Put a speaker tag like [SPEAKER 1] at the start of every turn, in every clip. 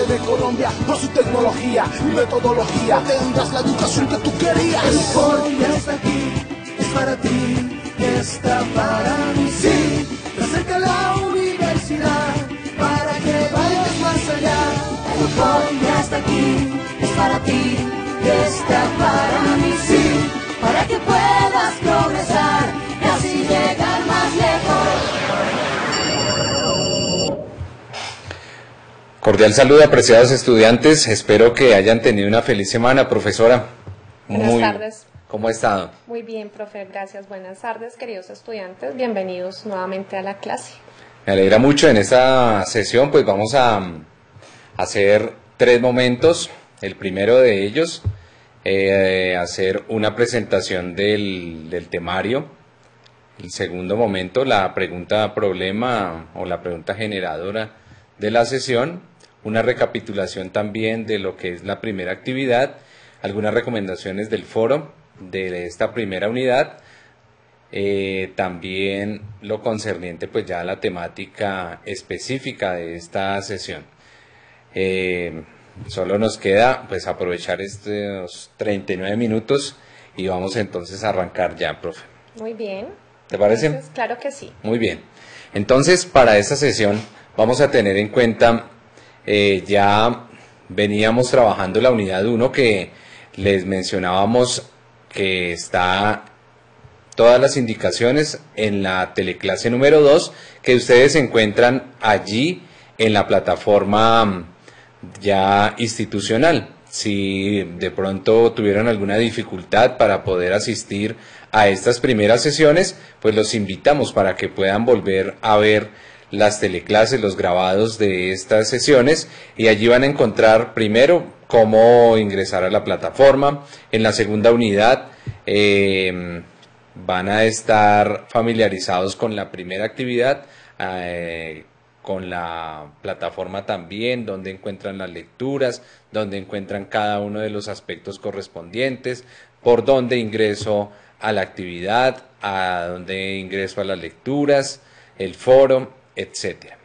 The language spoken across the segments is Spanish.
[SPEAKER 1] parte de Colombia por su tecnología y metodología. Tendrás la educación que tú querías.
[SPEAKER 2] El Foro ya está aquí, es para ti, está para mí. Sí, te acerca la universidad para que vayas más allá. El Foro ya está aquí, es para ti, está para mí. Sí, para que puedas progresar y así llegar más lejos.
[SPEAKER 3] Cordial saludo, apreciados estudiantes. Espero que hayan tenido una feliz semana, profesora.
[SPEAKER 4] Buenas tardes.
[SPEAKER 3] ¿Cómo ha estado?
[SPEAKER 4] Muy bien, profe, gracias. Buenas tardes, queridos estudiantes. Bienvenidos nuevamente a la clase.
[SPEAKER 3] Me alegra mucho. En esta sesión pues vamos a hacer 3 momentos. El primero de ellos, hacer una presentación del temario. El segundo momento, la pregunta problema o la pregunta generadora de la sesión. Una recapitulación también de lo que es la primera actividad, algunas recomendaciones del foro de esta primera unidad, también lo concerniente pues ya a la temática específica de esta sesión. Solo nos queda pues aprovechar estos 39 minutos y vamos entonces a arrancar ya, profe.
[SPEAKER 4] Muy bien.
[SPEAKER 3] ¿Te parece?
[SPEAKER 4] Entonces, claro que sí.
[SPEAKER 3] Muy bien. Entonces, para esta sesión vamos a tener en cuenta, ya veníamos trabajando la unidad 1 que les mencionábamos que está todas las indicaciones en la teleclase número 2 que ustedes encuentran allí en la plataforma ya institucional. Si de pronto tuvieron alguna dificultad para poder asistir a estas primeras sesiones, pues los invitamos para que puedan volver a ver las teleclases, los grabados de estas sesiones, y allí van a encontrar primero cómo ingresar a la plataforma. En la segunda unidad van a estar familiarizados con la primera actividad, con la plataforma también, donde encuentran las lecturas, donde encuentran cada uno de los aspectos correspondientes, por dónde ingreso a la actividad, a dónde ingreso a las lecturas, el foro, etcétera.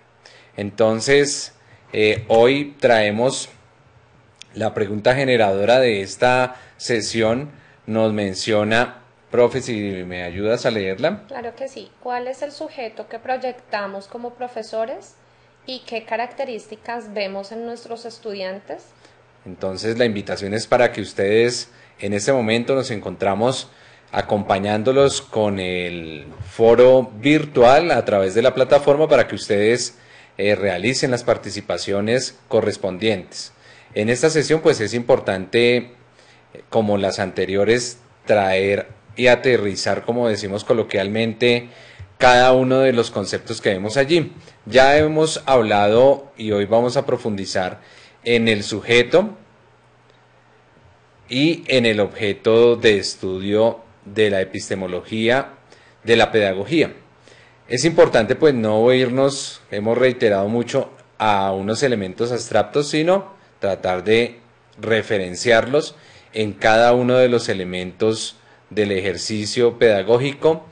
[SPEAKER 3] Entonces, hoy traemos la pregunta generadora de esta sesión. Nos menciona, profe, si me ayudas a leerla.
[SPEAKER 4] Claro que sí. ¿Cuál es el sujeto que proyectamos como profesores y qué características vemos en nuestros estudiantes?
[SPEAKER 3] Entonces, la invitación es para que ustedes en este momento nos encontramos acompañándolos con el foro virtual a través de la plataforma para que ustedes realicen las participaciones correspondientes. En esta sesión pues es importante, como las anteriores, traer y aterrizar, como decimos coloquialmente, cada uno de los conceptos que vemos allí. Ya hemos hablado y hoy vamos a profundizar en el sujeto y en el objeto de estudio de la epistemología, de la pedagogía. Es importante pues no irnos, hemos reiterado mucho, a unos elementos abstractos, sino tratar de referenciarlos en cada uno de los elementos del ejercicio pedagógico,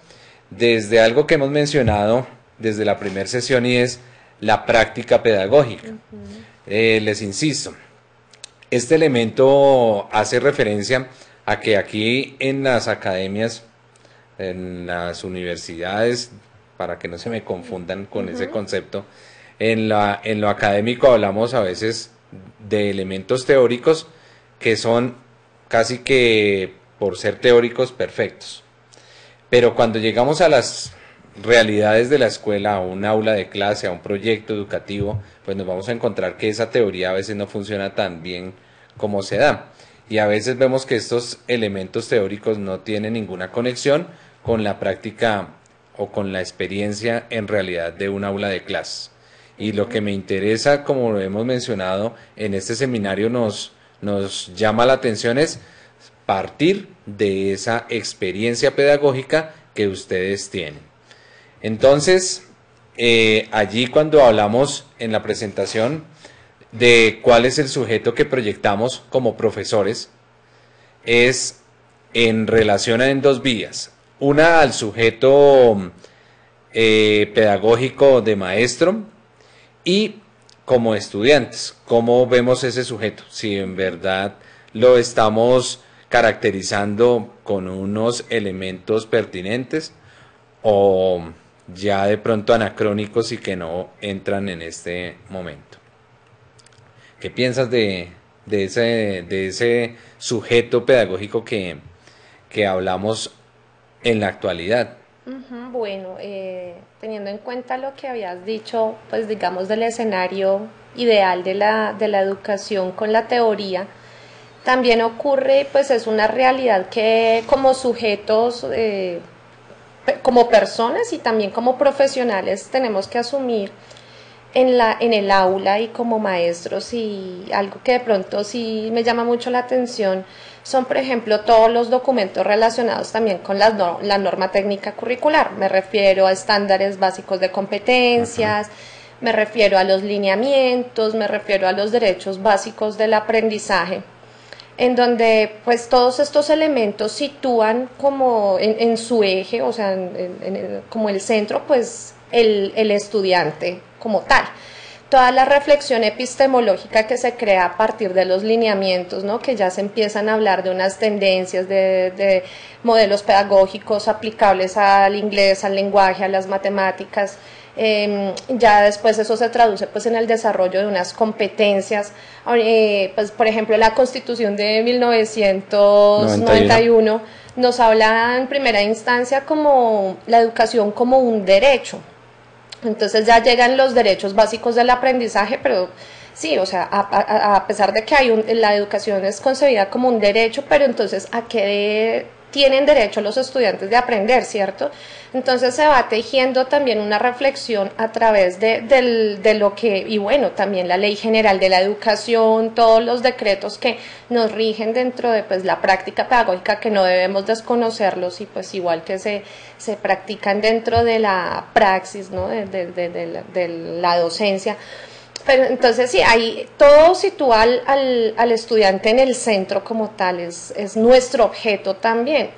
[SPEAKER 3] desde algo que hemos mencionado desde la primera sesión, y es la práctica pedagógica. Les insisto, este elemento hace referencia a que aquí en las academias, en las universidades, para que no se me confundan con ese concepto, en lo académico hablamos a veces de elementos teóricos que son casi que, por ser teóricos, perfectos. Pero cuando llegamos a las realidades de la escuela, a un aula de clase, a un proyecto educativo, pues nos vamos a encontrar que esa teoría a veces no funciona tan bien como se da. Y a veces vemos que estos elementos teóricos no tienen ninguna conexión con la práctica o con la experiencia en realidad de un aula de clases. Y lo que me interesa, como lo hemos mencionado en este seminario, nos llama la atención es partir de esa experiencia pedagógica que ustedes tienen. Entonces, allí cuando hablamos en la presentación de cuál es el sujeto que proyectamos como profesores, es en relación en 2 vías. Una al sujeto pedagógico de maestro, y como estudiantes, ¿cómo vemos ese sujeto? Si en verdad lo estamos caracterizando con unos elementos pertinentes o ya de pronto anacrónicos y que no entran en este momento. ¿Qué piensas de ese sujeto pedagógico que hablamos en la actualidad?
[SPEAKER 4] Bueno, teniendo en cuenta lo que habías dicho, pues digamos del escenario ideal de la educación con la teoría, también ocurre, pues es una realidad que como sujetos, como personas y también como profesionales tenemos que asumir en el aula y como maestros, y algo que de pronto sí me llama mucho la atención son, por ejemplo, todos los documentos relacionados también con la norma técnica curricular. Me refiero a estándares básicos de competencias, me refiero a los lineamientos, me refiero a los derechos básicos del aprendizaje, en donde pues todos estos elementos sitúan como en su eje, o sea, como el centro, pues el estudiante como tal. Toda la reflexión epistemológica que se crea a partir de los lineamientos, ¿no? Que ya se empiezan a hablar de unas tendencias, de modelos pedagógicos aplicables al inglés, al lenguaje, a las matemáticas. Ya después eso se traduce pues en el desarrollo de unas competencias, pues por ejemplo la Constitución de 1991 nos habla en primera instancia como la educación como un derecho. Entonces ya llegan los derechos básicos del aprendizaje, pero sí, o sea, a pesar de que la educación es concebida como un derecho, pero entonces ¿a qué tienen derecho los estudiantes de aprender, cierto? Entonces se va tejiendo también una reflexión a través de lo que, y bueno, también la Ley General de la Educación, todos los decretos que nos rigen dentro de pues la práctica pedagógica, que no debemos desconocerlos, y pues igual que se practican dentro de la praxis, ¿no? de la docencia. Pero entonces sí, ahí todo sitúa al estudiante en el centro como tal, es nuestro objeto también.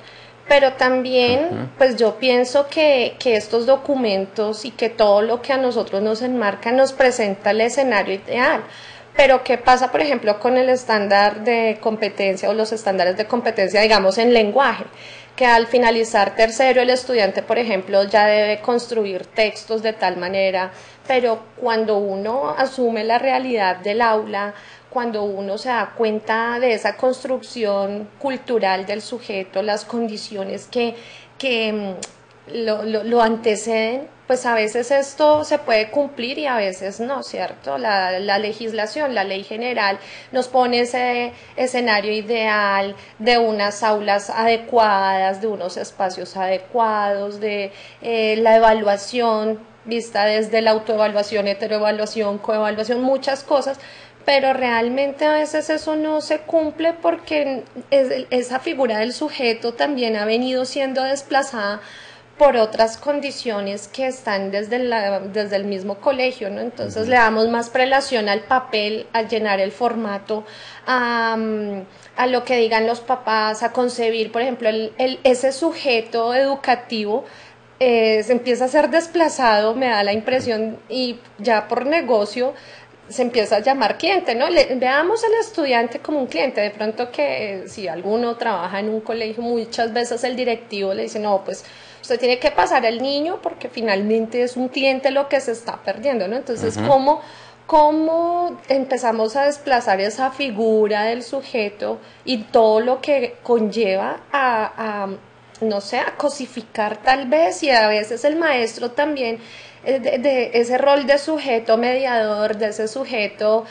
[SPEAKER 4] Pero también, pues yo pienso que estos documentos y que todo lo que a nosotros nos enmarca nos presenta el escenario ideal. Pero ¿qué pasa, por ejemplo, con el estándar de competencia o los estándares de competencia, digamos, en lenguaje? Que al finalizar tercero el estudiante, por ejemplo, ya debe construir textos de tal manera, pero cuando uno asume la realidad del aula, cuando uno se da cuenta de esa construcción cultural del sujeto, las condiciones que lo anteceden, pues a veces esto se puede cumplir y a veces no, ¿cierto? La legislación, la ley general nos pone ese escenario ideal de unas aulas adecuadas, de unos espacios adecuados, de la evaluación vista desde la autoevaluación, heteroevaluación, coevaluación, muchas cosas, pero realmente a veces eso no se cumple porque esa figura del sujeto también ha venido siendo desplazada por otras condiciones que están desde el mismo colegio, ¿no? Entonces le damos más prelación al papel, a llenar el formato, a lo que digan los papás, a concebir, por ejemplo, ese sujeto educativo se empieza a ser desplazado, me da la impresión, y ya por negocio se empieza a llamar cliente, ¿no? Veamos al estudiante como un cliente. De pronto que si alguno trabaja en un colegio, muchas veces el directivo le dice, no, pues usted tiene que pasar al niño porque finalmente es un cliente lo que se está perdiendo, ¿no? Entonces, ¿cómo empezamos a desplazar esa figura del sujeto y todo lo que conlleva no sé, a cosificar tal vez, y a veces el maestro también de ese rol de sujeto mediador, de ese sujeto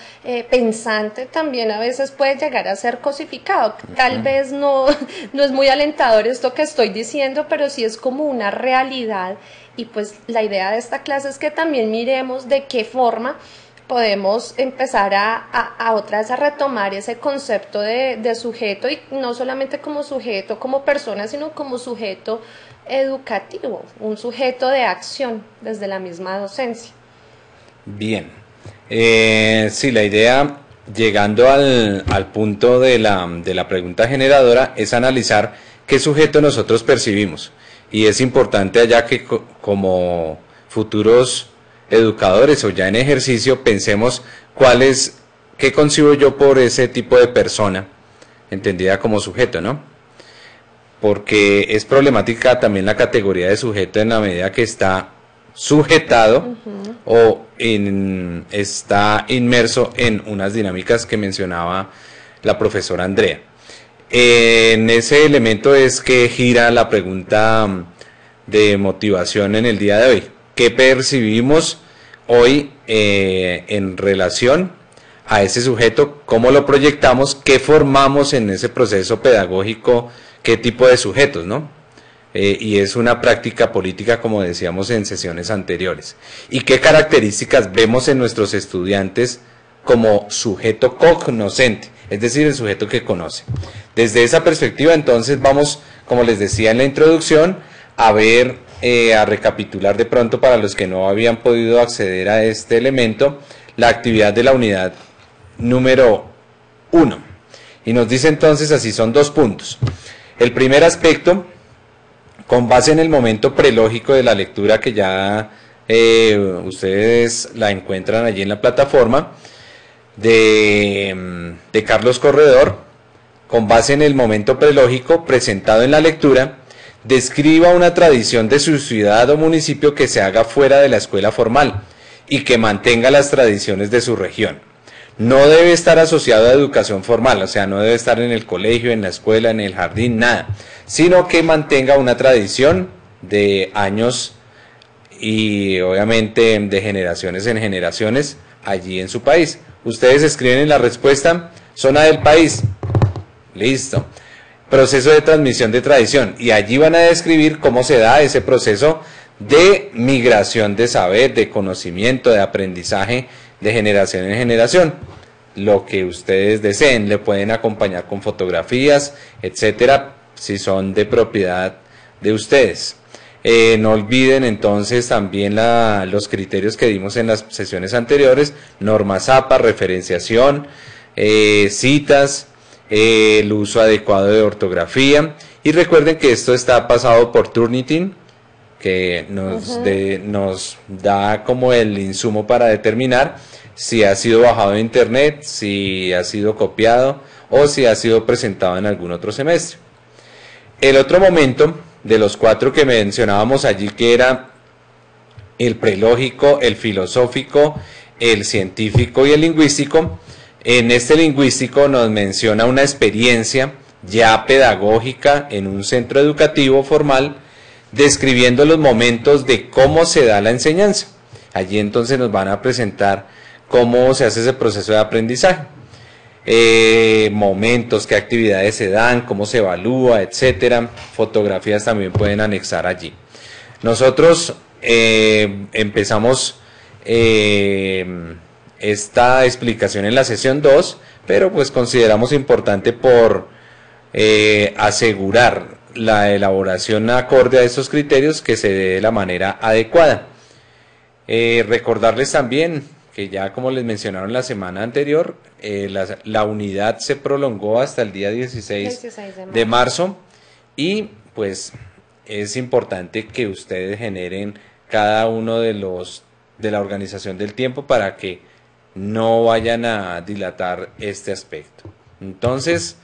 [SPEAKER 4] pensante, también a veces puede llegar a ser cosificado. Tal vez no es muy alentador esto que estoy diciendo, pero sí es como una realidad, y pues la idea de esta clase es que también miremos de qué forma podemos empezar a otra vez a retomar ese concepto de sujeto, y no solamente como sujeto, como persona, sino como sujeto educativo, un sujeto de acción desde la misma docencia.
[SPEAKER 3] Bien, sí, la idea, llegando al punto de la pregunta generadora, es analizar qué sujeto nosotros percibimos, y es importante allá que como futuros educadores o ya en ejercicio, pensemos qué concibo yo por ese tipo de persona, entendida como sujeto, ¿no? Porque es problemática también la categoría de sujeto en la medida que está sujetado o está inmerso en unas dinámicas que mencionaba la profesora Andrea. En ese elemento es que gira la pregunta de motivación en el día de hoy. ¿Qué percibimos hoy en relación a ese sujeto? ¿Cómo lo proyectamos? ¿Qué formamos en ese proceso pedagógico? ¿Qué tipo de sujetos, no? Y es una práctica política, como decíamos en sesiones anteriores. ¿Y qué características vemos en nuestros estudiantes como sujeto cognoscente? Es decir, el sujeto que conoce. Desde esa perspectiva, entonces, vamos, como les decía en la introducción, a ver, a recapitular de pronto para los que no habían podido acceder a este elemento, la actividad de la unidad número 1. Y nos dice entonces así, son 2 puntos. El primer aspecto, con base en el momento prelógico de la lectura que ya ustedes la encuentran allí en la plataforma, de Carlos Corredor, con base en el momento prelógico presentado en la lectura, describa una tradición de su ciudad o municipio que se haga fuera de la escuela formal y que mantenga las tradiciones de su región. No debe estar asociado a educación formal, o sea, no debe estar en el colegio, en la escuela, en el jardín, nada, sino que mantenga una tradición de años y obviamente de generaciones en generaciones allí en su país. Ustedes escriben en la respuesta, zona del país, listo, proceso de transmisión de tradición, y allí van a describir cómo se da ese proceso de migración de saber, de conocimiento, de aprendizaje de generación en generación. Lo que ustedes deseen, le pueden acompañar con fotografías, etcétera, si son de propiedad de ustedes. No olviden entonces también los criterios que dimos en las sesiones anteriores: norma ZAPA, referenciación, citas, el uso adecuado de ortografía, y recuerden que esto está pasado por Turnitin, que nos da como el insumo para determinar si ha sido bajado de internet, si ha sido copiado o si ha sido presentado en algún otro semestre. El otro momento de los 4 que mencionábamos allí, que era el prelógico, el filosófico, el científico y el lingüístico, en este lingüístico nos menciona una experiencia ya pedagógica en un centro educativo formal, describiendo los momentos de cómo se da la enseñanza. Allí entonces nos van a presentar cómo se hace ese proceso de aprendizaje, momentos, qué actividades se dan, cómo se evalúa, etcétera. Fotografías también pueden anexar allí. Nosotros empezamos esta explicación en la sesión 2, pero pues consideramos importante por asegurar la elaboración acorde a estos criterios que se dé de la manera adecuada. Recordarles también que ya, como les mencionaron la semana anterior, la unidad se prolongó hasta el día 16 de marzo, y pues es importante que ustedes generen cada uno de la organización del tiempo para que no vayan a dilatar este aspecto. Entonces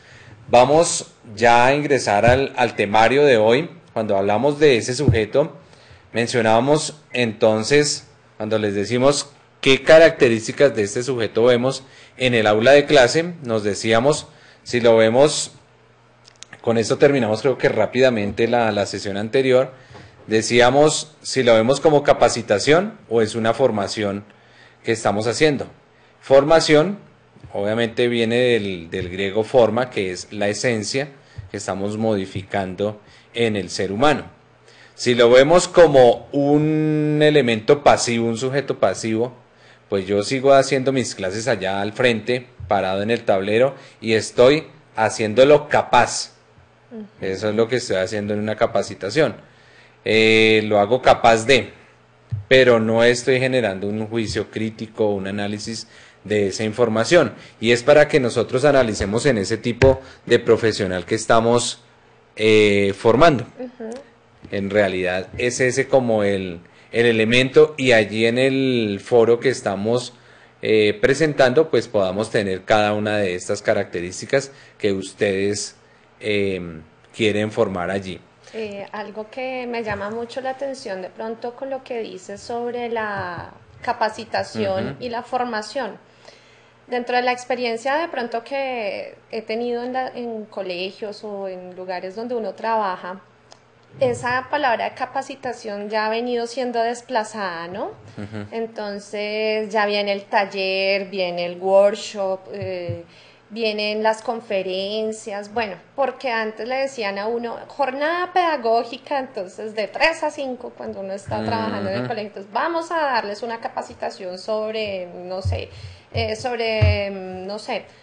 [SPEAKER 3] vamos ya a ingresar al temario de hoy. Cuando hablamos de ese sujeto, mencionábamos entonces, cuando les decimos qué características de este sujeto vemos en el aula de clase, nos decíamos, si lo vemos, con esto terminamos creo que rápidamente la sesión anterior, decíamos si lo vemos como capacitación o es una formación que estamos haciendo. Formación, obviamente viene del griego forma, que es la esencia que estamos modificando en el ser humano. Si lo vemos como un elemento pasivo, un sujeto pasivo, pues yo sigo haciendo mis clases allá al frente, parado en el tablero, y estoy haciéndolo capaz. Eso es lo que estoy haciendo en una capacitación. Lo hago capaz de, pero no estoy generando un juicio crítico, un análisis de esa información. Y es para que nosotros analicemos en ese tipo de profesional que estamos formando. En realidad es ese como el el elemento y allí en el foro que estamos presentando, pues podamos tener cada una de estas características que ustedes quieren formar allí.
[SPEAKER 4] Algo que me llama mucho la atención de pronto con lo que dices sobre la capacitación y la formación. Dentro de la experiencia de pronto que he tenido en colegios o en lugares donde uno trabaja, esa palabra capacitación ya ha venido siendo desplazada, ¿no? Entonces ya viene el taller, viene el workshop, vienen las conferencias, bueno, porque antes le decían a uno jornada pedagógica, entonces de 3 a 5 cuando uno está trabajando en el colegio, entonces vamos a darles una capacitación sobre, no sé,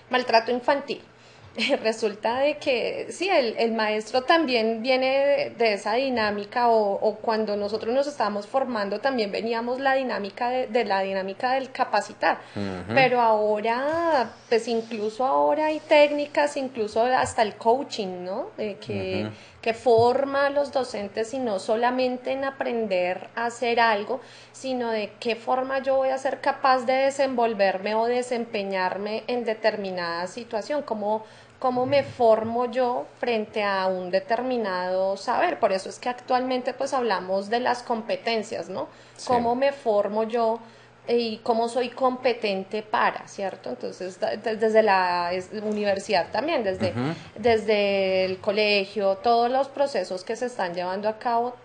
[SPEAKER 4] maltrato infantil. Resulta de que sí, el maestro también viene de esa dinámica o cuando nosotros nos estábamos formando también veníamos la dinámica de la dinámica del capacitar, pero ahora, pues incluso ahora hay técnicas, incluso hasta el coaching, ¿no? Que forma a los docentes y no solamente en aprender a hacer algo, sino de qué forma yo voy a ser capaz de desenvolverme o desempeñarme en determinada situación, cómo me formo yo frente a un determinado saber. Por eso es que actualmente pues hablamos de las competencias, ¿no? Sí. Cómo me formo yo y cómo soy competente para, ¿cierto? Entonces, desde la universidad también, desde el colegio, todos los procesos que se están llevando a cabo,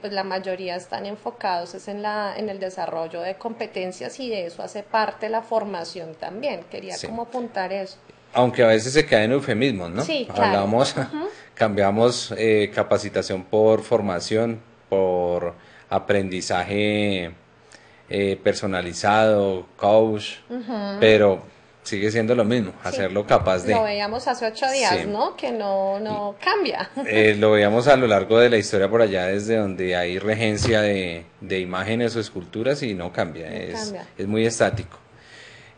[SPEAKER 4] pues la mayoría están enfocados en el desarrollo de competencias y de eso hace parte la formación también. Quería como apuntar eso.
[SPEAKER 3] Aunque a veces se cae en eufemismos, ¿no?
[SPEAKER 4] Sí, claro.
[SPEAKER 3] Hablamos, cambiamos capacitación por formación, por aprendizaje personalizado, coach, pero sigue siendo lo mismo, hacerlo capaz de...
[SPEAKER 4] Lo veíamos hace 8 días, ¿no? Que no cambia.
[SPEAKER 3] Lo veíamos a lo largo de la historia por allá, desde donde hay regencia de imágenes o esculturas y no cambia, es muy estático.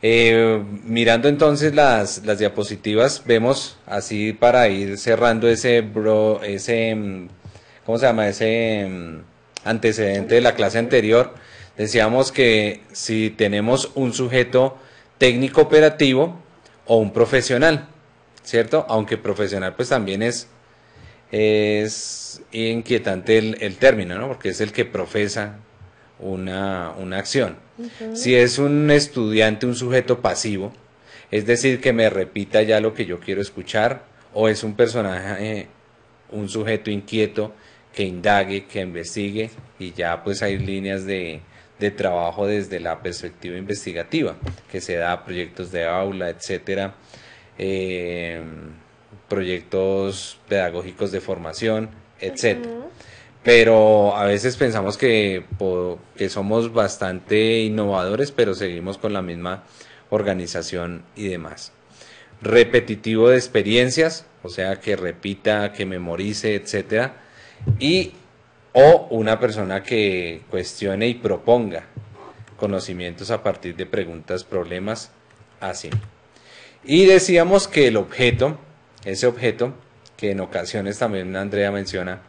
[SPEAKER 3] Mirando entonces las diapositivas, vemos así para ir cerrando ese ¿cómo se llama? Ese antecedente de la clase anterior. Decíamos que si tenemos un sujeto técnico operativo o un profesional, ¿cierto? Aunque profesional pues también es inquietante el término, ¿no? Porque es el que profesa una acción. Si es un estudiante, un sujeto pasivo, es decir, que me repita ya lo que yo quiero escuchar, o es un personaje, un sujeto inquieto que indague, que investigue, y ya pues hay líneas de trabajo desde la perspectiva investigativa, que se da proyectos de aula, etcétera, proyectos pedagógicos de formación, etcétera. Pero a veces pensamos que somos bastante innovadores, pero seguimos con la misma organización y demás. Repetitivo de experiencias, o sea, que repita, que memorice, etcétera, o una persona que cuestione y proponga conocimientos a partir de preguntas, problemas, así. Y decíamos que el objeto, ese objeto, que en ocasiones también Andrea menciona,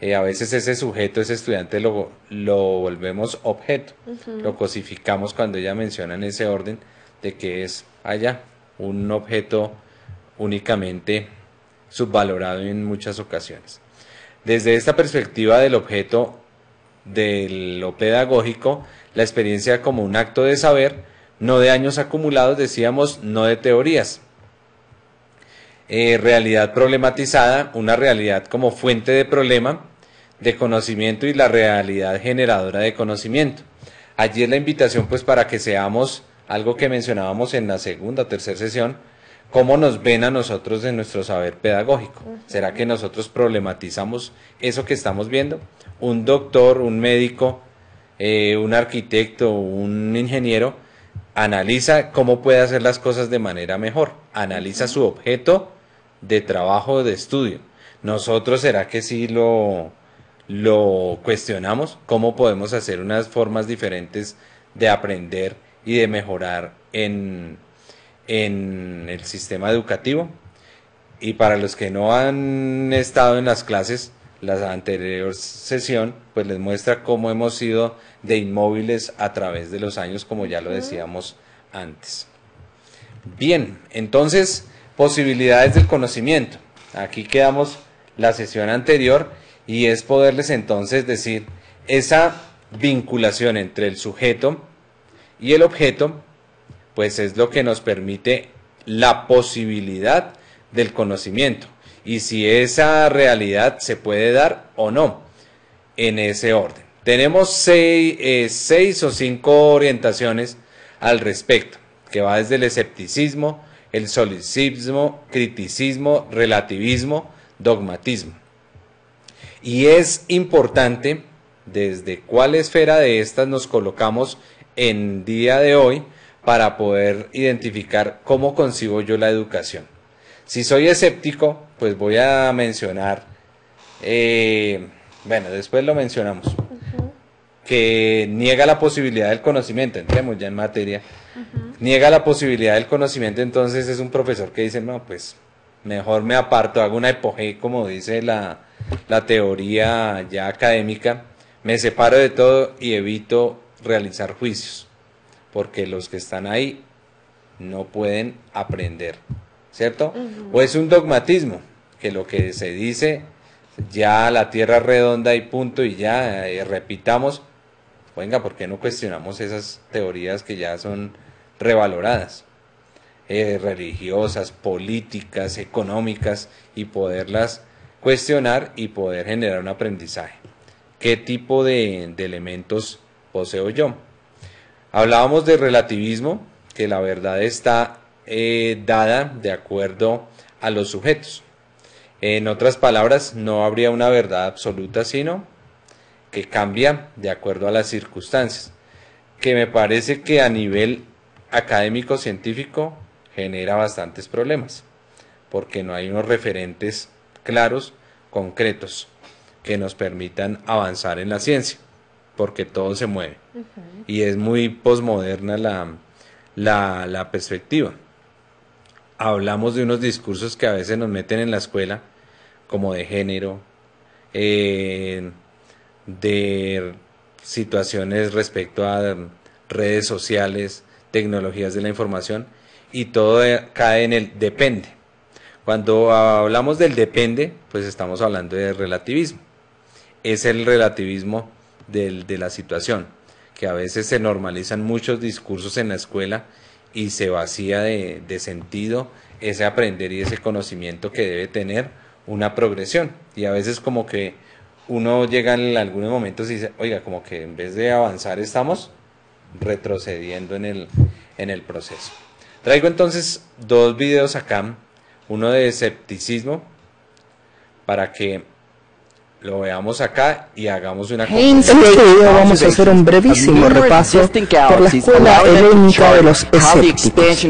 [SPEAKER 3] a veces ese sujeto, ese estudiante lo volvemos objeto, lo cosificamos cuando ella menciona en ese orden de que es allá un objeto únicamente subvalorado en muchas ocasiones. Desde esta perspectiva del objeto de lo pedagógico, la experiencia como un acto de saber, no de años acumulados, decíamos, no de teorías. Realidad problematizada, una realidad como fuente de problema, de conocimiento y la realidad generadora de conocimiento. Allí es la invitación pues para que seamos algo que mencionábamos en la segunda o tercera sesión, cómo nos ven a nosotros en nuestro saber pedagógico. ¿Será que nosotros problematizamos eso que estamos viendo? Un doctor, un médico, un arquitecto, un ingeniero, analiza cómo puede hacer las cosas de manera mejor, analiza su objeto de trabajo, de estudio. Nosotros, ¿será que sí lo cuestionamos? ¿Cómo podemos hacer unas formas diferentes de aprender y de mejorar en el sistema educativo? Y para los que no han estado en las clases, la anterior sesión, pues les muestra cómo hemos sido de inmóviles a través de los años, como ya lo decíamos antes. Bien, entonces, posibilidades del conocimiento. Aquí quedamos la sesión anterior y es poderles entonces decir esa vinculación entre el sujeto y el objeto, pues es lo que nos permite la posibilidad del conocimiento y si esa realidad se puede dar o no en ese orden. Tenemos seis o 5 orientaciones al respecto, que va desde el escepticismo, el solicismo, criticismo, relativismo, dogmatismo. Y es importante desde cuál esfera de estas nos colocamos en día de hoy para poder identificar cómo concibo yo la educación. Si soy escéptico, pues voy a mencionar, bueno, después lo mencionamos, que niega la posibilidad del conocimiento, entremos ya en materia, niega la posibilidad del conocimiento, entonces es un profesor que dice, no, pues mejor me aparto, hago una apogee, como dice la teoría ya académica, me separo de todo y evito realizar juicios, porque los que están ahí no pueden aprender, ¿cierto? O es un dogmatismo, que lo que se dice, ya la tierra es redonda y punto, y ya repitamos, venga, ¿por qué no cuestionamos esas teorías que ya son revaloradas? Religiosas, políticas, económicas, y poderlas cuestionar y poder generar un aprendizaje. ¿Qué tipo de elementos poseo yo? Hablábamos de relativismo, que la verdad está dada de acuerdo a los sujetos. En otras palabras, no habría una verdad absoluta, sino que cambia de acuerdo a las circunstancias, que me parece que a nivel académico científico genera bastantes problemas, porque no hay unos referentes claros, concretos, que nos permitan avanzar en la ciencia, porque todo se mueve, y es muy posmoderna la perspectiva. Hablamos de unos discursos que a veces nos meten en la escuela, como de género, de situaciones respecto a redes sociales, tecnologías de la información, y todo cae en el depende. Cuando hablamos del depende, pues estamos hablando de relativismo. Es el relativismo de la situación, que a veces se normalizan muchos discursos en la escuela y se vacía de sentido ese aprender y ese conocimiento que debe tener una progresión. Y a veces como que uno llega en algunos momentos y dice, oiga, como que en vez de avanzar estamos retrocediendo en el proceso. Traigo entonces 2 videos acá, uno de escepticismo, para que lo veamos acá y hagamos una
[SPEAKER 5] En este video vamos a hacer un brevísimo repaso por la escuela helénica de los escépticos.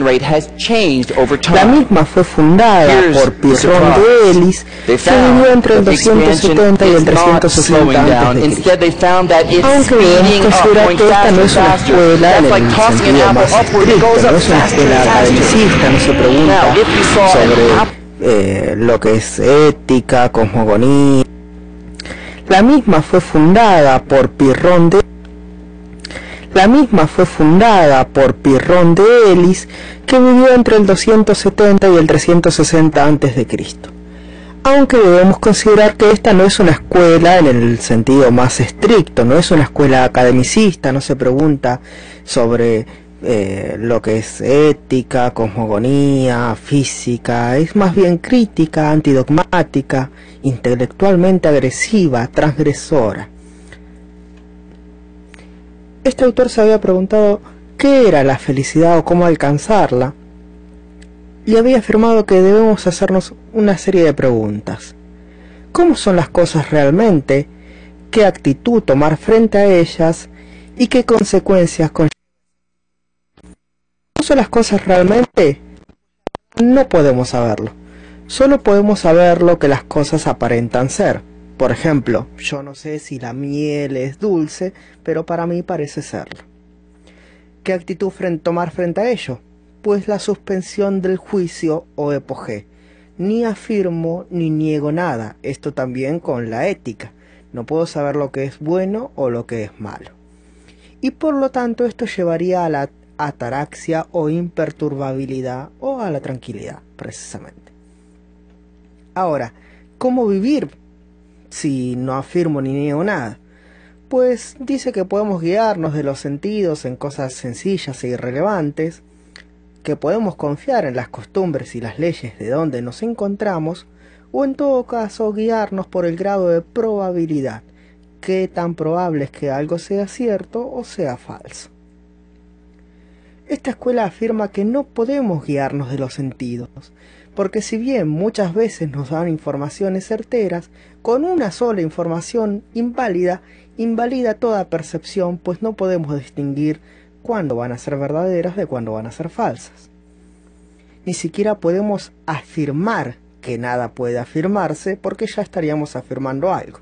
[SPEAKER 5] La misma fue fundada por Pirrón de Elis, que vivió entre el 270 y el 360 a.C. Aunque debemos considerar que esta no es una escuela en el sentido más estricto, no es una escuela academicista, no se pregunta sobre lo que es ética, cosmogonía. La misma fue fundada por Pirrón de Elis, que vivió entre el 270 y el 360 a.C. Aunque debemos considerar que esta no es una escuela en el sentido más estricto, no es una escuela academicista, no se pregunta sobre lo que es ética, cosmogonía, física, es más bien crítica, antidogmática, intelectualmente agresiva, transgresora. Este autor se había preguntado qué era la felicidad o cómo alcanzarla, y había afirmado que debemos hacernos una serie de preguntas. ¿Cómo son las cosas realmente? ¿Qué actitud tomar frente a ellas? ¿Y qué consecuencias conllevan? ¿Cómo son las cosas realmente? No podemos saberlo. Solo podemos saber lo que las cosas aparentan ser. Por ejemplo, yo no sé si la miel es dulce, pero para mí parece serlo. ¿Qué actitud tomar frente a ello? Pues la suspensión del juicio o epogé. ni afirmo ni niego nada. Esto también con la ética. No puedo saber lo que es bueno o lo que es malo. Y por lo tanto esto llevaría a la ataraxia o imperturbabilidad o a la tranquilidad, precisamente. Ahora, ¿cómo vivir si no afirmo ni niego nada? Pues dice que podemos guiarnos de los sentidos en cosas sencillas e irrelevantes, que podemos confiar en las costumbres y las leyes de donde nos encontramos, o en todo caso guiarnos por el grado de probabilidad, qué tan probable es que algo sea cierto o sea falso. Esta escuela afirma que no podemos guiarnos de los sentidos, porque si bien muchas veces nos dan informaciones certeras, con una sola información invalida toda percepción, pues no podemos distinguir cuándo van a ser verdaderas de cuándo van a ser falsas. Ni siquiera podemos afirmar que nada puede afirmarse, porque ya estaríamos afirmando algo.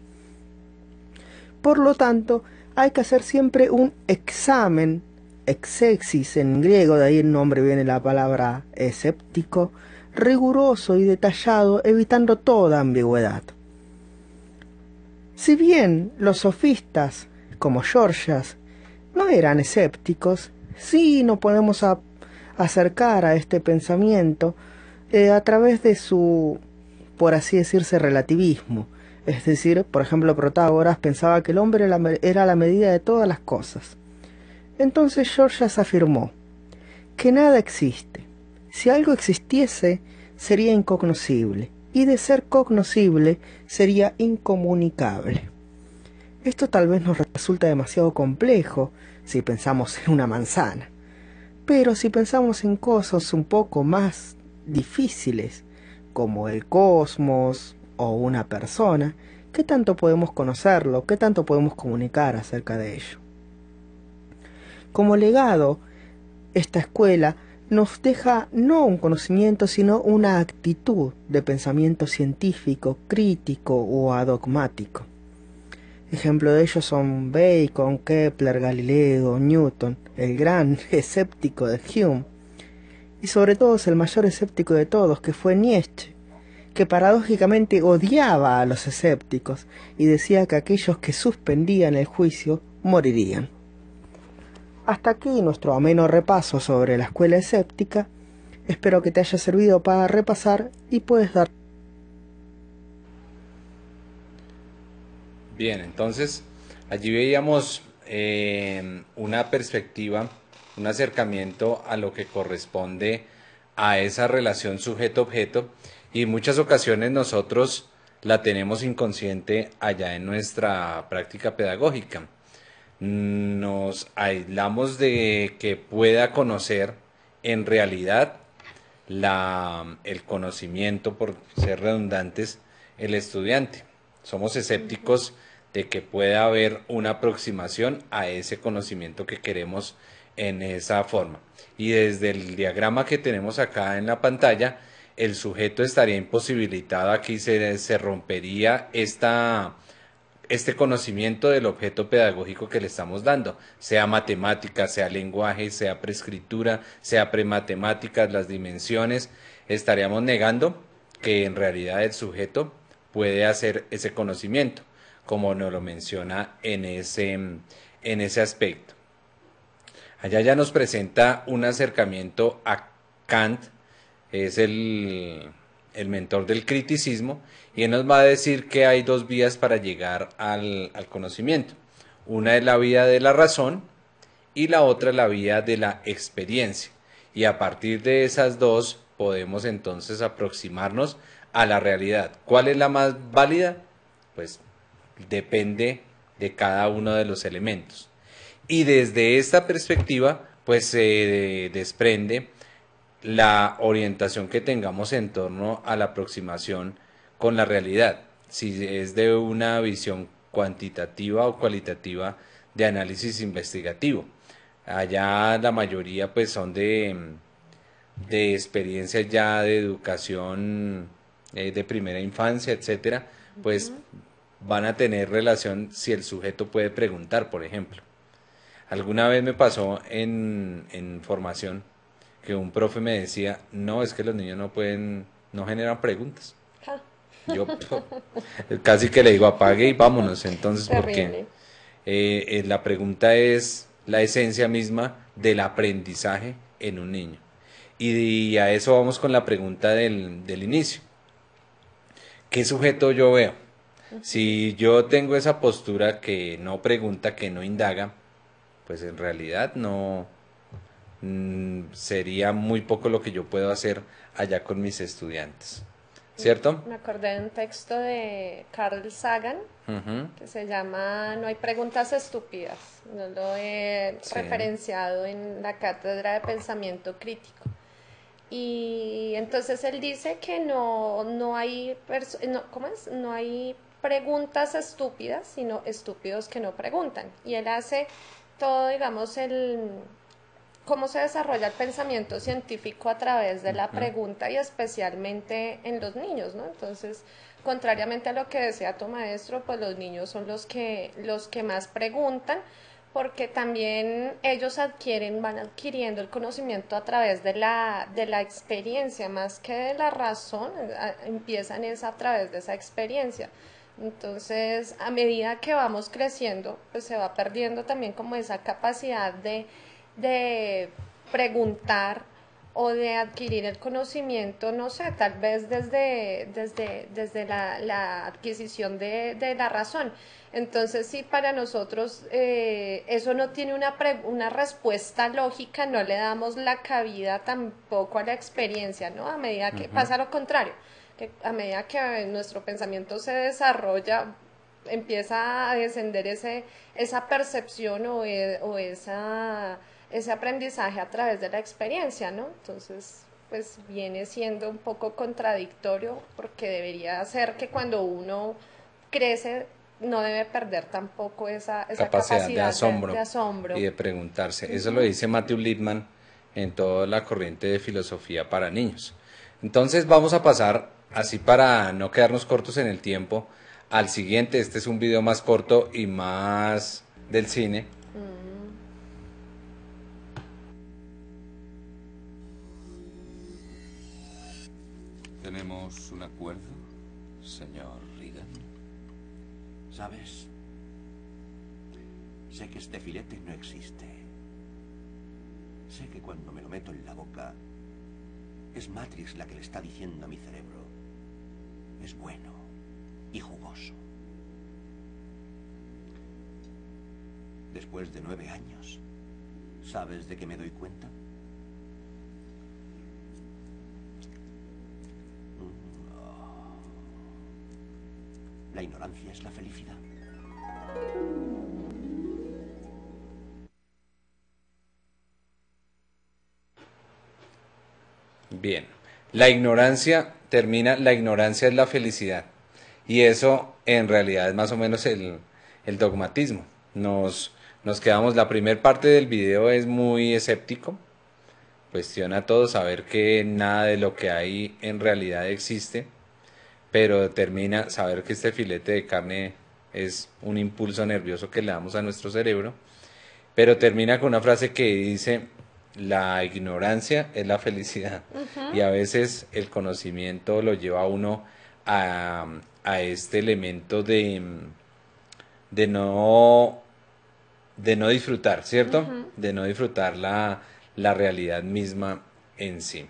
[SPEAKER 5] Por lo tanto, hay que hacer siempre un examen, exegesis en griego, de ahí el nombre viene la palabra escéptico, riguroso y detallado, evitando toda ambigüedad. Si bien los sofistas, como Gorgias, no eran escépticos, sí nos podemos acercar a este pensamiento a través de su, por así decirse, relativismo. Es decir, por ejemplo, Protágoras pensaba que el hombre era la medida de todas las cosas. Entonces Gorgias afirmó que nada existe. Si algo existiese, sería incognoscible, y de ser cognoscible, sería incomunicable. Esto tal vez nos resulta demasiado complejo si pensamos en una manzana, pero si pensamos en cosas un poco más difíciles, como el cosmos o una persona, ¿qué tanto podemos conocerlo? ¿Qué tanto podemos comunicar acerca de ello? Como legado, esta escuela nos deja no un conocimiento, sino una actitud de pensamiento científico, crítico o adogmático. Ejemplo de ellos son Bacon, Kepler, Galileo, Newton, el gran escéptico de Hume, y sobre todo el mayor escéptico de todos, que fue Nietzsche, que paradójicamente odiaba a los escépticos y decía que aquellos que suspendían el juicio morirían. Hasta aquí nuestro ameno repaso sobre la escuela escéptica. Espero que te haya servido para repasar y puedes dar.
[SPEAKER 3] Bien, entonces allí veíamos una perspectiva, un acercamiento a lo que corresponde a esa relación sujeto-objeto, y en muchas ocasiones nosotros la tenemos inconsciente allá en nuestra práctica pedagógica. Nos aislamos de que pueda conocer en realidad el conocimiento, por ser redundantes, el estudiante. Somos escépticos de que pueda haber una aproximación a ese conocimiento que queremos en esa forma. Y desde el diagrama que tenemos acá en la pantalla, el sujeto estaría imposibilitado. Aquí se rompería este conocimiento del objeto pedagógico que le estamos dando, sea matemática, sea lenguaje, sea preescritura, sea prematemáticas, las dimensiones. Estaríamos negando que en realidad el sujeto puede hacer ese conocimiento, como nos lo menciona en ese aspecto. Allá ya nos presenta un acercamiento a Kant, es el mentor del criticismo, y él nos va a decir que hay dos vías para llegar al conocimiento. Una es la vía de la razón y la otra es la vía de la experiencia, y a partir de esas dos podemos entonces aproximarnos a la realidad. ¿Cuál es la más válida? Pues depende de cada uno de los elementos. Y desde esta perspectiva pues se desprende la orientación que tengamos en torno a la aproximación con la realidad, si es de una visión cuantitativa o cualitativa de análisis investigativo. Allá la mayoría pues son de experiencias ya de educación de primera infancia, etcétera, pues van a tener relación si el sujeto puede preguntar, por ejemplo. Alguna vez me pasó en formación que un profe me decía, no, es que los niños no pueden no generan preguntas.
[SPEAKER 4] Ja.
[SPEAKER 3] Yo casi que le digo apague y vámonos, entonces,
[SPEAKER 4] Terrible.
[SPEAKER 3] porque la pregunta es la esencia misma del aprendizaje en un niño. Y a eso vamos con la pregunta del inicio. ¿Qué sujeto yo veo? Si yo tengo esa postura que no pregunta, que no indaga, pues en realidad no sería muy poco lo que yo puedo hacer allá con mis estudiantes. ¿Cierto?
[SPEAKER 4] Me acordé de un texto de Carl Sagan que se llama No hay preguntas estúpidas. No lo he referenciado en la cátedra de pensamiento crítico. Y entonces él dice que no hay ¿cómo es? No hay preguntas estúpidas, sino estúpidos que no preguntan. Y él hace todo, digamos, cómo se desarrolla el pensamiento científico a través de la pregunta y especialmente en los niños, ¿no? Entonces, contrariamente a lo que decía tu maestro, pues los niños son los que más preguntan, porque también ellos van adquiriendo el conocimiento a través de la experiencia, más que de la razón, empiezan es a través de esa experiencia. Entonces, a medida que vamos creciendo, pues se va perdiendo también como esa capacidad de preguntar o de adquirir el conocimiento, no sé, tal vez desde la adquisición de la razón. Entonces, si para nosotros eso no tiene una respuesta lógica, no le damos la cabida tampoco a la experiencia, ¿no? A medida que pasa lo contrario, que a medida que nuestro pensamiento se desarrolla, empieza a descender esa percepción o ese aprendizaje a través de la experiencia, ¿no? Entonces, pues viene siendo un poco contradictorio, porque debería ser que cuando uno crece no debe perder tampoco esa capacidad
[SPEAKER 3] de asombro,
[SPEAKER 4] de asombro
[SPEAKER 3] y de preguntarse. Eso lo dice Matthew Lipman en toda la corriente de filosofía para niños. Entonces vamos a pasar, así para no quedarnos cortos en el tiempo, al siguiente. Este es un video más corto y más del cine.
[SPEAKER 6] ¿Tenemos un acuerdo, señor Reagan?
[SPEAKER 7] ¿Sabes? Sé que este filete no existe. Sé que cuando me lo meto en la boca, es Matrix la que le está diciendo a mi cerebro: es bueno y jugoso. Después de 9 años, ¿sabes de qué me doy cuenta? La ignorancia es la felicidad.
[SPEAKER 3] Bien, la ignorancia es la felicidad. Y eso en realidad es más o menos el dogmatismo. Nos quedamos, la primera parte del video es muy escéptico, cuestiona todo, saber que nada de lo que hay en realidad existe, pero determina saber que este filete de carne es un impulso nervioso que le damos a nuestro cerebro, pero termina con una frase que dice: la ignorancia es la felicidad. Y a veces el conocimiento lo lleva a uno a este elemento de no disfrutar, ¿cierto? De no disfrutar la realidad misma en sí.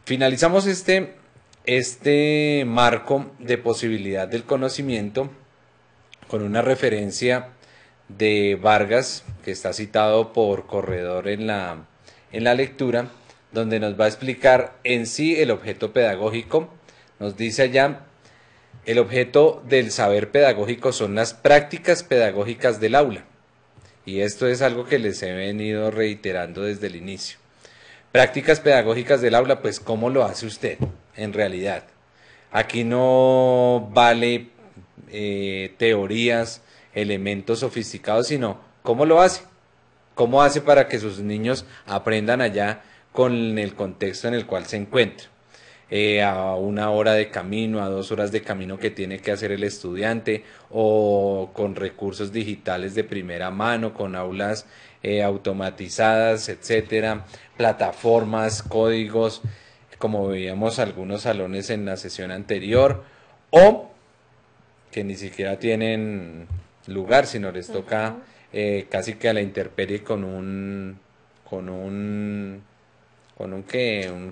[SPEAKER 3] Finalizamos este marco de posibilidad del conocimiento con una referencia de Vargas, que está citado por Corredor en la lectura, donde nos va a explicar en sí el objeto pedagógico. Nos dice allá: el objeto del saber pedagógico son las prácticas pedagógicas del aula. Y esto es algo que les he venido reiterando desde el inicio. Prácticas pedagógicas del aula, pues ¿cómo lo hace usted en realidad? Aquí no vale teorías, elementos sofisticados, sino ¿cómo lo hace? ¿Cómo hace para que sus niños aprendan allá con el contexto en el cual se encuentra? A 1 hora de camino, a 2 horas de camino que tiene que hacer el estudiante, o con recursos digitales de primera mano, con aulas automatizadas, etcétera, plataformas, códigos. como veíamos algunos salones en la sesión anterior, o que ni siquiera tienen lugar, sino les toca casi que a la intemperie con un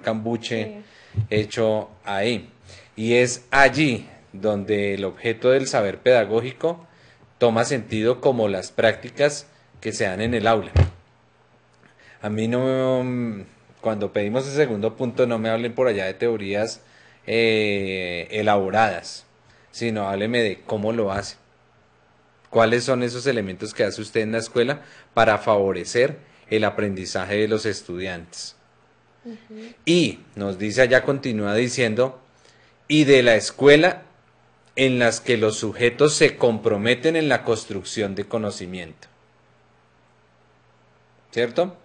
[SPEAKER 3] cambuche hecho ahí. Y es allí donde el objeto del saber pedagógico toma sentido como las prácticas que se dan en el aula. A mí no, cuando pedimos el segundo punto, no me hablen por allá de teorías elaboradas, sino hábleme de cómo lo hace. ¿Cuáles son esos elementos que hace usted en la escuela para favorecer el aprendizaje de los estudiantes? Y nos dice allá, continúa diciendo, y de la escuela en las que los sujetos se comprometen en la construcción de conocimiento. ¿Cierto?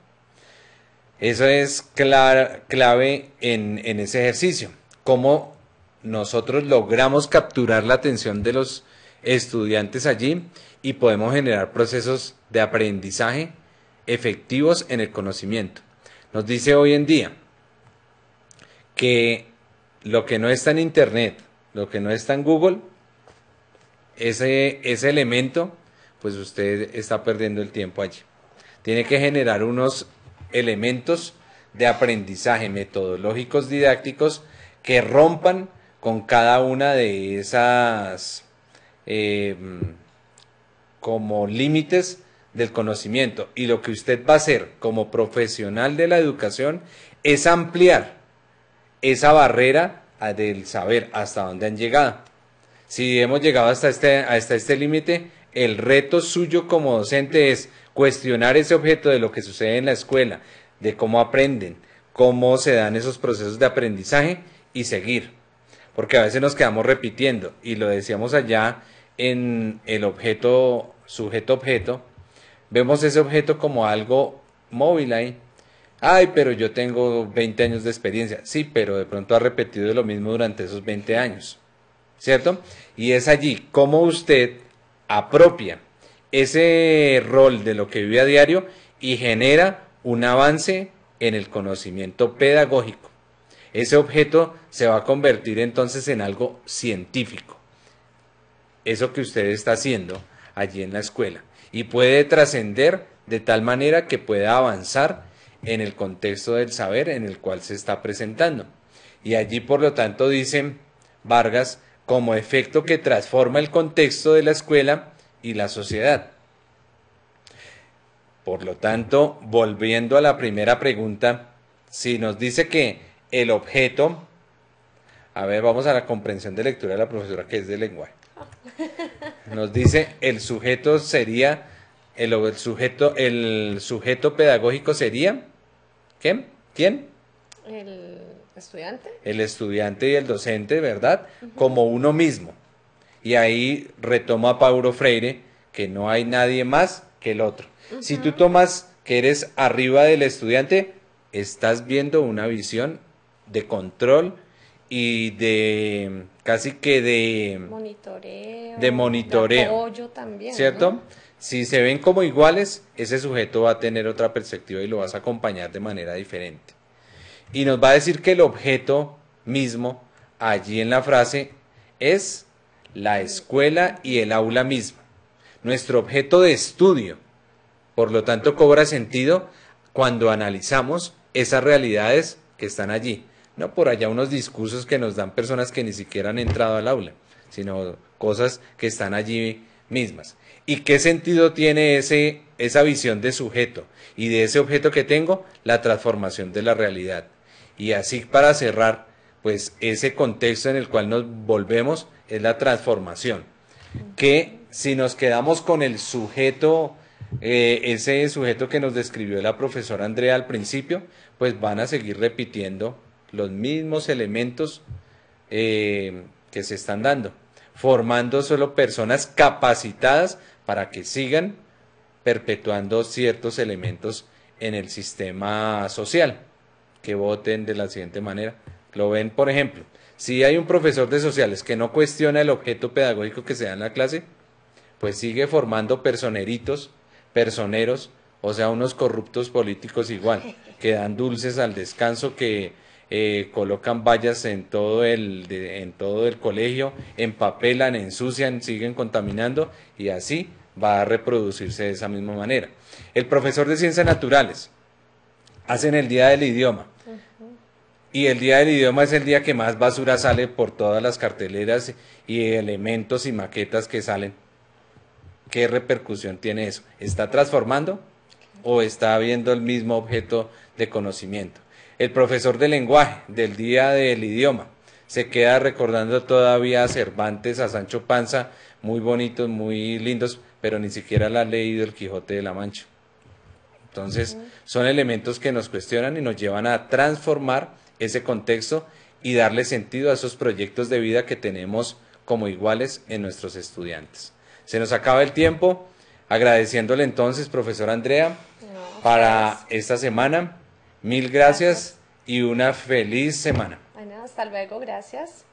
[SPEAKER 3] Eso es clave en ese ejercicio. Cómo nosotros logramos capturar la atención de los estudiantes allí y podemos generar procesos de aprendizaje efectivos en el conocimiento. Nos dice hoy en día que lo que no está en Internet, lo que no está en Google, ese elemento, pues usted está perdiendo el tiempo allí. Tiene que generar unos elementos de aprendizaje metodológicos didácticos que rompan con cada una de esas como límites del conocimiento. Y lo que usted va a hacer como profesional de la educación es ampliar esa barrera del saber hasta dónde han llegado. Si hemos llegado hasta este límite, el reto suyo como docente es cuestionar ese objeto de lo que sucede en la escuela, de cómo aprenden, cómo se dan esos procesos de aprendizaje y seguir. Porque a veces nos quedamos repitiendo, y lo decíamos allá en el objeto, sujeto-objeto, vemos ese objeto como algo móvil ahí. Ay, pero yo tengo 20 años de experiencia. Sí, pero de pronto ha repetido lo mismo durante esos 20 años, ¿cierto? Y es allí cómo usted apropia ese rol de lo que vive a diario y genera un avance en el conocimiento pedagógico. Ese objeto se va a convertir entonces en algo científico. Eso que usted está haciendo allí en la escuela. Y puede trascender de tal manera que pueda avanzar en el contexto del saber en el cual se está presentando. Y allí, por lo tanto, dice Vargas, como efecto que transforma el contexto de la escuela y la sociedad. Por lo tanto, volviendo a la primera pregunta, si nos dice que el objeto, a ver, vamos a la comprensión de lectura de la profesora que es de lenguaje. Nos dice el sujeto sería, el sujeto pedagógico sería, ¿qué? ¿Quién?
[SPEAKER 4] El estudiante.
[SPEAKER 3] El estudiante y el docente, ¿verdad? Como uno mismo. Y ahí retoma a Paulo Freire que no hay nadie más que el otro. Si tú tomas que eres arriba del estudiante, estás viendo una visión de control y de casi que de monitoreo,
[SPEAKER 4] de apoyo también,
[SPEAKER 3] ¿cierto?
[SPEAKER 4] ¿no?
[SPEAKER 3] Si se ven como iguales, ese sujeto va a tener otra perspectiva y lo vas a acompañar de manera diferente. Y nos va a decir que el objeto mismo, allí en la frase, es la escuela y el aula misma. Nuestro objeto de estudio, por lo tanto, cobra sentido cuando analizamos esas realidades que están allí. No por allá unos discursos que nos dan personas que ni siquiera han entrado al aula, sino cosas que están allí mismas. ¿Y qué sentido tiene esa visión de sujeto? Y de ese objeto que tengo, la transformación de la realidad. Y así para cerrar, pues ese contexto en el cual nos volvemos es la transformación. Que si nos quedamos con el sujeto, ese sujeto que nos describió la profesora Andrea al principio, pues van a seguir repitiendo los mismos elementos que se están dando, formando solo personas capacitadas para que sigan perpetuando ciertos elementos en el sistema social, que voten de la siguiente manera. Lo ven, por ejemplo, si hay un profesor de sociales que no cuestiona el objeto pedagógico que se da en la clase, pues sigue formando personeritos, personeros, o sea, unos corruptos políticos igual, que dan dulces al descanso, que colocan vallas en todo el colegio, empapelan, ensucian, siguen contaminando y así va a reproducirse de esa misma manera. El profesor de ciencias naturales hacen el día del idioma y el día del idioma es el día que más basura sale por todas las carteleras y elementos y maquetas que salen. ¿Qué repercusión tiene eso? ¿Está transformando o está viendo el mismo objeto de conocimiento? El profesor de lenguaje del día del idioma se queda recordando todavía a Cervantes, a Sancho Panza, muy bonitos, muy lindos, pero ni siquiera la ha leído el Quijote de la Mancha. Entonces, son elementos que nos cuestionan y nos llevan a transformar ese contexto y darle sentido a esos proyectos de vida que tenemos como iguales en nuestros estudiantes. Se nos acaba el tiempo, agradeciéndole entonces, profesora Andrea, para esta semana. Mil gracias y una feliz semana.
[SPEAKER 4] Bueno, hasta luego, gracias.